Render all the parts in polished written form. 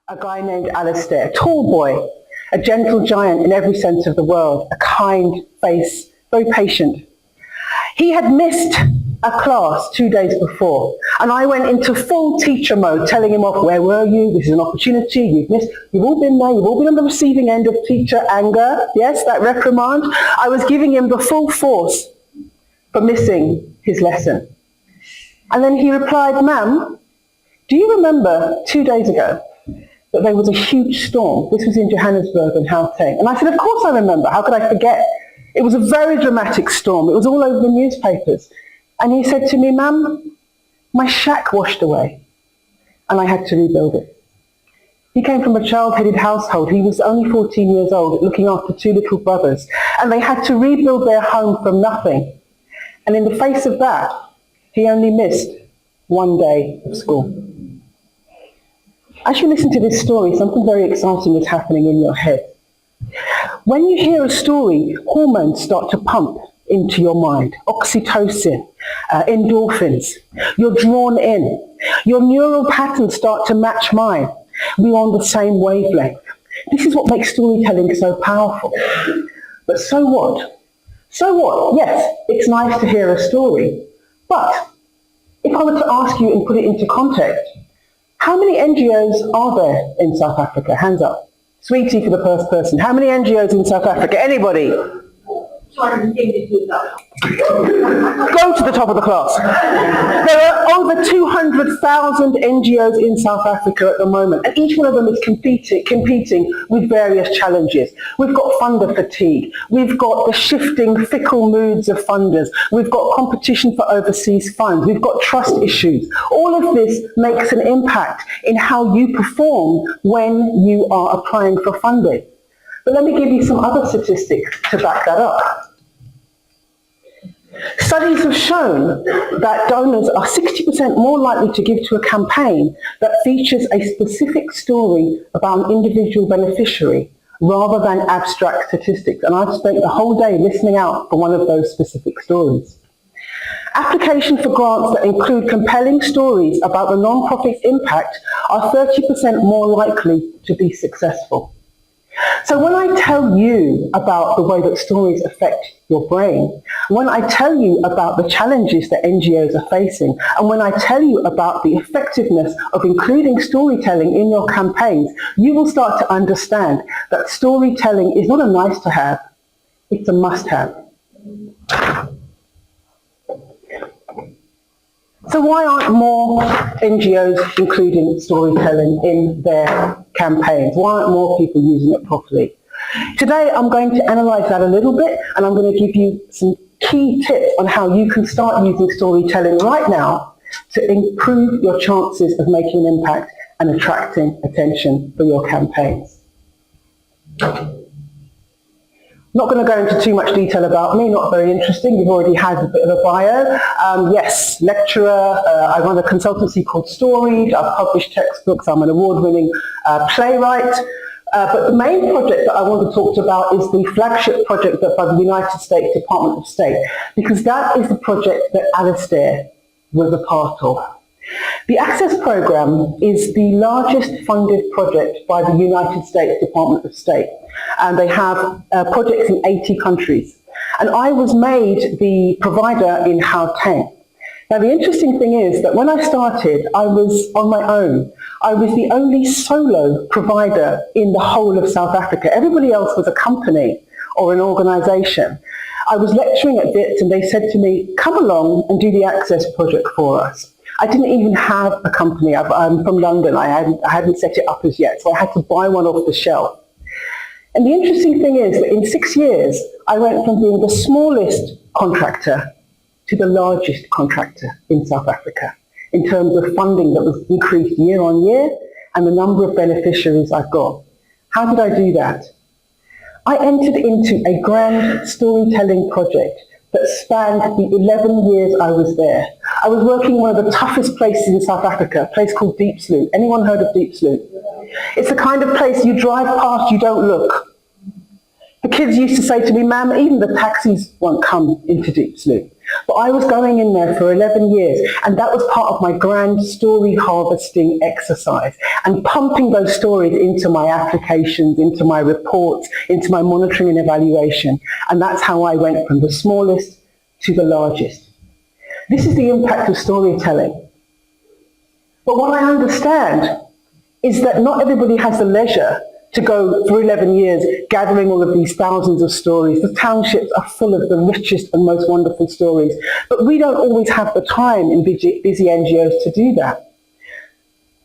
a guy named Alistair, a tall boy, a gentle giant in every sense of the word, a kind face, very patient. He had missed a class 2 days before, and I went into full teacher mode, telling him off, where were you? This is an opportunity, you've missed, you've all been there, you've all been on the receiving end of teacher anger, yes, that reprimand. I was giving him the full force for missing his lesson. And then he replied, "Ma'am, do you remember 2 days ago that there was a huge storm? This was in Johannesburg and Gauteng." And I said, "Of course I remember, how could I forget? It was a very dramatic storm, it was all over the newspapers." And he said to me, "Ma'am, my shack washed away and I had to rebuild it." He came from a child-headed household. He was only 14 years old, looking after 2 little brothers, and they had to rebuild their home from nothing. And in the face of that, he only missed 1 day of school. As you listen to this story, something very exciting is happening in your head. When you hear a story, hormones start to pump into your mind. Oxytocin, endorphins. You're drawn in. Your neural patterns start to match mine. We're on the same wavelength. This is what makes storytelling so powerful. But so what? So what? Yes, it's nice to hear a story. But if I were to ask you and put it into context, how many NGOs are there in South Africa? Hands up. Sweetie for the first person. How many NGOs in South Africa? Anybody? 282,000. Go to the top of the class. There are over 200,000 NGOs in South Africa at the moment, and each one of them is competing with various challenges. We've got funder fatigue. We've got the shifting, fickle moods of funders. We've got competition for overseas funds. We've got trust issues. All of this makes an impact in how you perform when you are applying for funding. But let me give you some other statistics to back that up. Studies have shown that donors are 60% more likely to give to a campaign that features a specific story about an individual beneficiary rather than abstract statistics. And I've spent the whole day listening out for one of those specific stories. Applications for grants that include compelling stories about the non-profit's impact are 30% more likely to be successful. So when I tell you about the way that stories affect your brain, when I tell you about the challenges that NGOs are facing, and when I tell you about the effectiveness of including storytelling in your campaigns, you will start to understand that storytelling is not a nice to have, it's a must have. So why aren't more NGOs including storytelling in their campaigns? Why aren't more people using it properly? Today I'm going to analyse that a little bit, and I'm going to give you some key tips on how you can start using storytelling right now to improve your chances of making an impact and attracting attention for your campaigns. Not going to go into too much detail about me, not very interesting. You've already had a bit of a bio. Yes, lecturer. I run a consultancy called Storied. I've published textbooks. I'm an award-winning playwright. But the main project that I want to talk about is the flagship project by the United States Department of State, because that is the project that Alistair was a part of. The Access Programme is the largest funded project by the United States Department of State, and they have projects in 80 countries. And I was made the provider in Gauteng. Now the interesting thing is that when I started, I was on my own. I was the only solo provider in the whole of South Africa. Everybody else was a company or an organisation. I was lecturing at WITS and they said to me, "Come along and do the Access project for us." I didn't even have a company. I'm from London. I hadn't set it up as yet, so I had to buy one off the shelf. And the interesting thing is that in 6 years, I went from being the smallest contractor to the largest contractor in South Africa in terms of funding that was increased year on year and the number of beneficiaries I've got. How did I do that? I entered into a grand storytelling project that spanned the 11 years I was there. I was working in one of the toughest places in South Africa, a place called Deep Sloot. Anyone heard of Deep Sloot? It's the kind of place you drive past, you don't look. The kids used to say to me, "Ma'am, even the taxis won't come into Deep Sloot." But I was going in there for 11 years, and that was part of my grand story harvesting exercise, and pumping those stories into my applications, into my reports, into my monitoring and evaluation. And that's how I went from the smallest to the largest. This is the impact of storytelling. But what I understand is that not everybody has the leisure to go for 11 years gathering all of these thousands of stories. The townships are full of the richest and most wonderful stories, but we don't always have the time in busy NGOs to do that.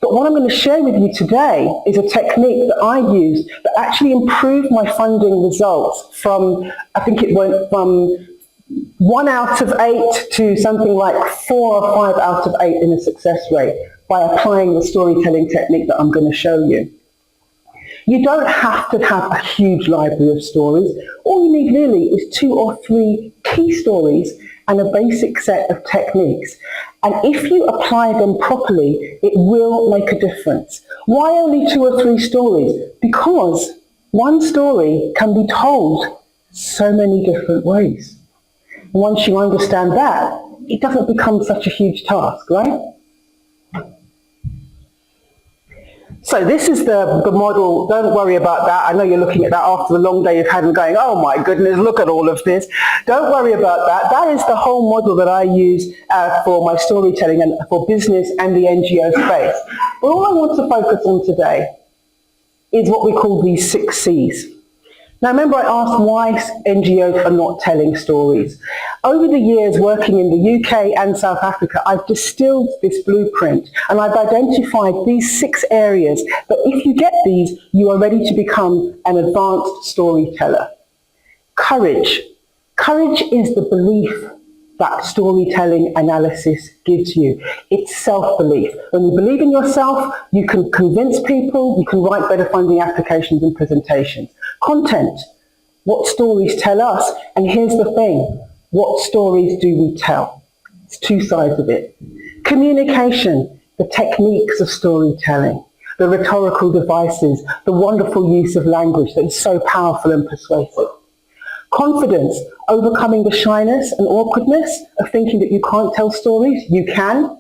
But what I'm going to share with you today is a technique that I used that actually improved my funding results from, I think it went from 1 out of 8 to something like 4 or 5 out of 8 in a success rate by applying the storytelling technique that I'm going to show you. You don't have to have a huge library of stories. All you need really is 2 or 3 key stories and a basic set of techniques. And if you apply them properly, it will make a difference. Why only 2 or 3 stories? Because one story can be told so many different ways. And once you understand that, it doesn't become such a huge task, right? So this is the model. Don't worry about that. I know you're looking at that after the long day you've had and going, oh my goodness, look at all of this. Don't worry about that. That is the whole model that I use for my storytelling and for business and the NGO space. But all I want to focus on today is what we call these 6 C's. Now remember, I asked why NGOs are not telling stories. Over the years working in the UK and South Africa, I've distilled this blueprint and I've identified these 6 areas that if you get these, you are ready to become an advanced storyteller. Courage. Courage is the belief that storytelling analysis gives you. It's self-belief. When you believe in yourself, you can convince people, you can write better funding applications and presentations. Content, what stories tell us, and here's the thing, what stories do we tell? It's 2 sides of it. Communication, the techniques of storytelling, the rhetorical devices, the wonderful use of language that is so powerful and persuasive. Confidence, overcoming the shyness and awkwardness of thinking that you can't tell stories. You can.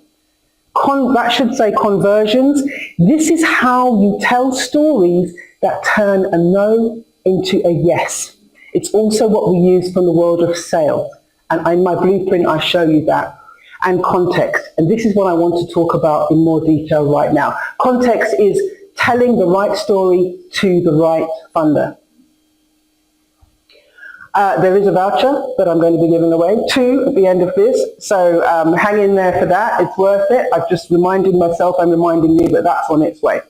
That should say conversions. This is how you tell stories that turn a no into a yes. It's also what we use from the world of sales. And in my blueprint, I show you that. And context. And this is what I want to talk about in more detail right now. Context is telling the right story to the right funder. There is a voucher that I'm going to be giving away, 2 at the end of this, so hang in there for that, it's worth it. I've just reminded myself, I'm reminding you that that's on its way.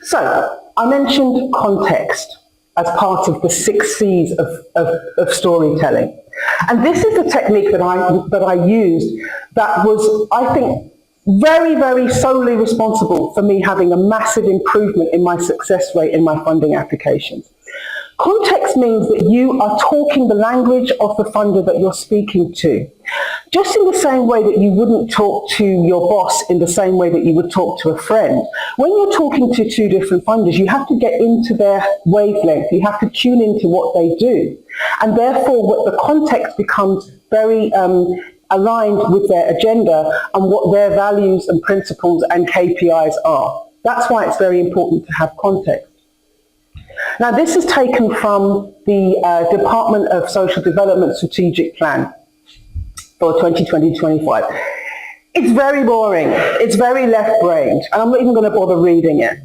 So, I mentioned context as part of the 6 C's of storytelling. And this is the technique that I used that was, I think, very, very solely responsible for me having a massive improvement in my success rate in my funding applications. Context means that you are talking the language of the funder that you're speaking to. Just in the same way that you wouldn't talk to your boss in the same way that you would talk to a friend. When you're talking to 2 different funders, you have to get into their wavelength. You have to tune into what they do. And therefore, what the context becomes very aligned with their agenda and what their values and principles and KPIs are. That's why it's very important to have context. Now, this is taken from the Department of Social Development Strategic Plan for 2020-25. It's very boring. It's very left-brained, and I'm not even going to bother reading it.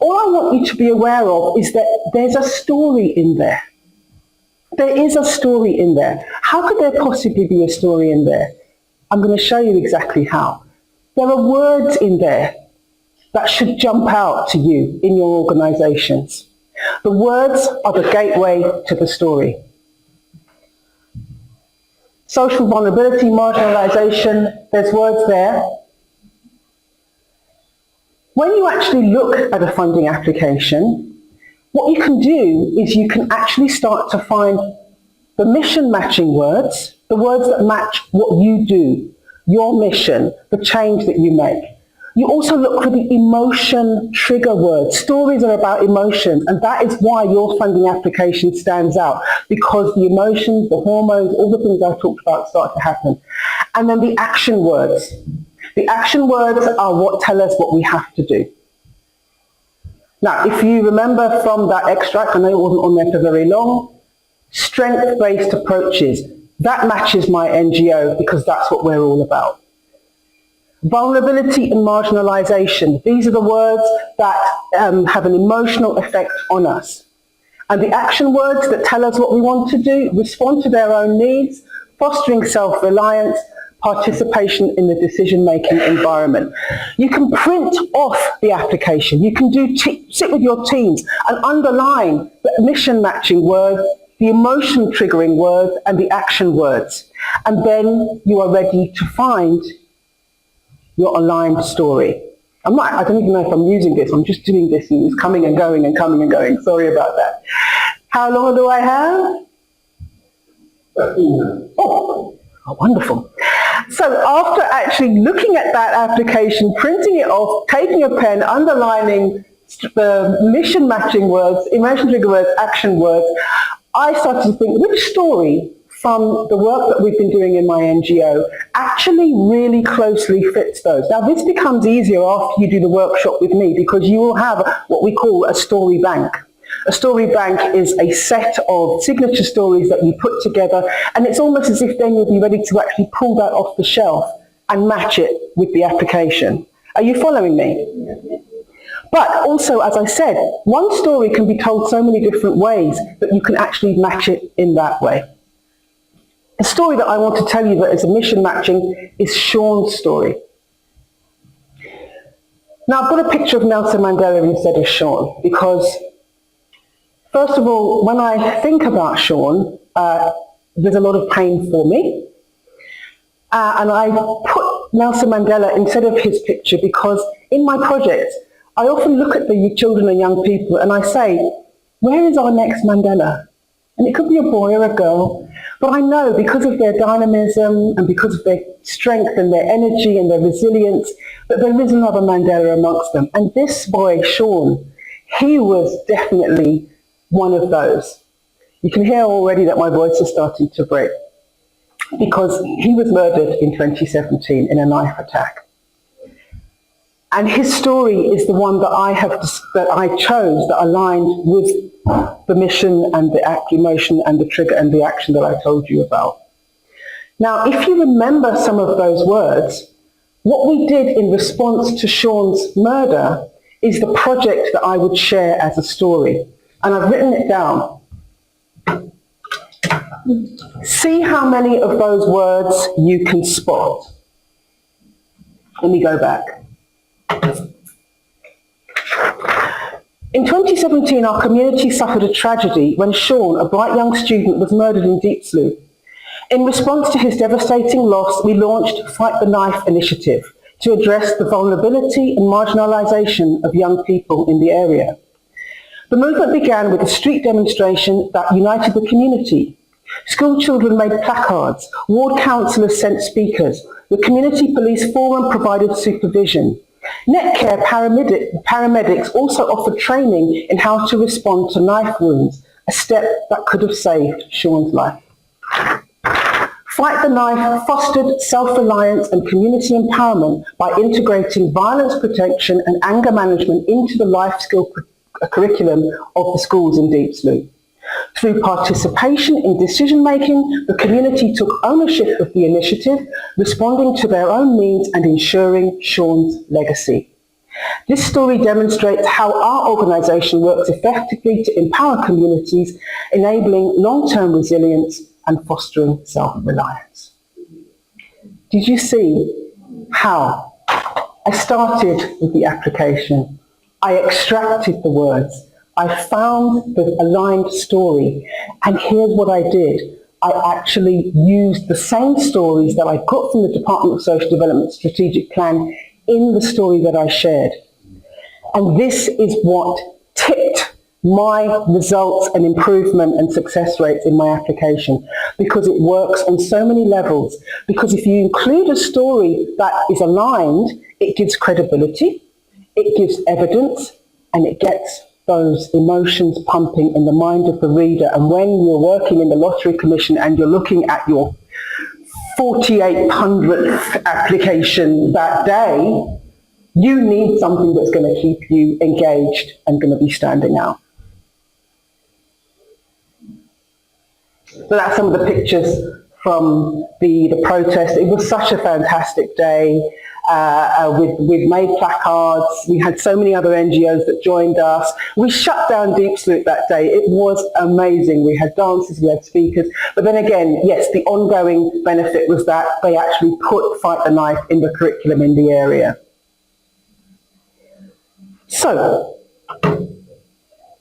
All I want you to be aware of is that there's a story in there. There is a story in there. How could there possibly be a story in there? I'm going to show you exactly how. There are words in there that should jump out to you in your organizations. The words are the gateway to the story. Social vulnerability, marginalization, there's words there. When you actually look at a funding application, what you can do is you can actually start to find the mission matching words, the words that match what you do, your mission, the change that you make. You also look for the emotion trigger words. Stories are about emotions, and that is why your funding application stands out, because the emotions, the hormones, all the things I talked about start to happen. And then the action words. The action words are what tell us what we have to do. Now, if you remember from that extract, I know it wasn't on there for very long, strength-based approaches. That matches my NGO because that's what we're all about. Vulnerability and marginalisation. These are the words that have an emotional effect on us. And the action words that tell us what we want to do, respond to their own needs, fostering self-reliance, participation in the decision-making environment. You can print off the application. You can sit with your teams and underline the mission-matching words, the emotion-triggering words, and the action words. And then you are ready to find your aligned story. I don't even know if I'm using this. I'm just doing this and it's coming and going and coming and going. Sorry about that. How long do I have? 13 minutes. Oh, wonderful. So after actually looking at that application, printing it off, taking a pen, underlining the mission matching words, emotion trigger words, action words, I started to think, which story from the work that we've been doing in my NGO actually really closely fits those. Now this becomes easier after you do the workshop with me because you will have what we call a story bank. A story bank is a set of signature stories that you put together, and it's almost as if then you'll be ready to actually pull that off the shelf and match it with the application. Are you following me? But also, as I said, one story can be told so many different ways that you can actually match it in that way. The story that I want to tell you that is a mission matching is Sean's story. Now I've got a picture of Nelson Mandela instead of Sean because, first of all, when I think about Sean, there's a lot of pain for me. And I put Nelson Mandela instead of his picture because in my project, I often look at the children and young people and I say, where is our next Mandela? And it could be a boy or a girl, but I know because of their dynamism and because of their strength and their energy and their resilience, that there is another Mandela amongst them. And this boy, Sean, he was definitely one of those. You can hear already that my voice is starting to break because he was murdered in 2017 in a knife attack. And his story is the one that I chose that aligned with the mission and the emotion and the trigger and the action that I told you about. Now, if you remember some of those words, what we did in response to Sean's murder is the project that I would share as a story. And I've written it down. See how many of those words you can spot. Let me go back. In 2017, our community suffered a tragedy when Sean, a bright young student, was murdered in Deep Slough. In response to his devastating loss, we launched Fight the Knife initiative to address the vulnerability and marginalisation of young people in the area. The movement began with a street demonstration that united the community. School children made placards, ward councillors sent speakers, the community police forum provided supervision. Netcare paramedics also offered training in how to respond to knife wounds, a step that could have saved Sean's life. Fight the Knife fostered self-reliance and community empowerment by integrating violence protection and anger management into the life skill curriculum of the schools in Deep Slough. Through participation in decision-making, the community took ownership of the initiative, responding to their own needs and ensuring Sean's legacy. This story demonstrates how our organisation works effectively to empower communities, enabling long-term resilience and fostering self-reliance. Did you see how I started with the application? I extracted the words. I found the aligned story, and here's what I did. I actually used the same stories that I got from the Department of Social Development Strategic Plan in the story that I shared. And this is what tipped my results and improvement and success rates in my application, because it works on so many levels. Because if you include a story that is aligned, it gives credibility, it gives evidence, and it gets those emotions pumping in the mind of the reader. And when you're working in the Lottery Commission and you're looking at your 4800th application that day, you need something that's going to keep you engaged and going to be standing out. So that's some of the pictures from the protest. It was such a fantastic day. We've made placards. We had so many other NGOs that joined us. We shut down Deep Sloot that day. It was amazing. We had dances, we had speakers. But then again, yes, the ongoing benefit was that they actually put Fight the Knife in the curriculum in the area. So,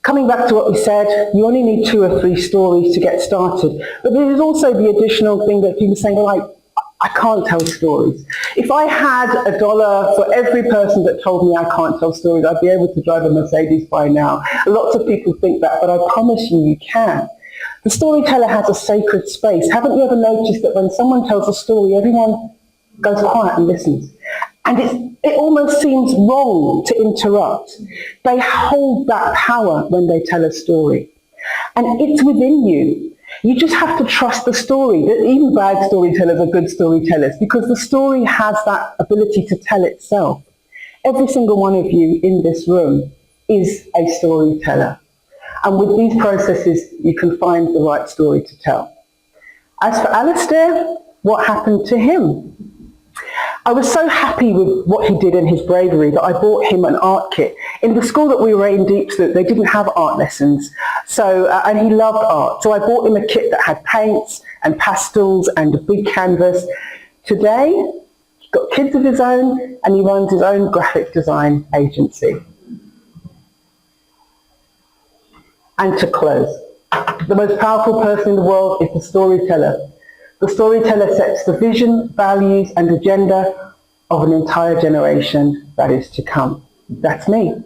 coming back to what we said, you only need 2 or 3 stories to get started. But there is also the additional thing that people are saying, well, I can't tell stories. If I had $1 for every person that told me I can't tell stories, I'd be able to drive a Mercedes by now. Lots of people think that, but I promise you, you can. The storyteller has a sacred space. Haven't you ever noticed that when someone tells a story, everyone goes quiet and listens? And it almost seems wrong to interrupt. They hold that power when they tell a story. And it's within you. You just have to trust the story. That even bad storytellers are good storytellers, because the story has that ability to tell itself. Every single one of you in this room is a storyteller. And with these processes, you can find the right story to tell. As for Alistair, what happened to him? I was so happy with what he did and his bravery that I bought him an art kit. In the school that we were in, Deep Sloot, they didn't have art lessons, and he loved art. So I bought him a kit that had paints and pastels and a big canvas. Today, he's got kids of his own, and he runs his own graphic design agency. And to close, the most powerful person in the world is the storyteller. The storyteller sets the vision, values, and agenda of an entire generation that is to come. That's me.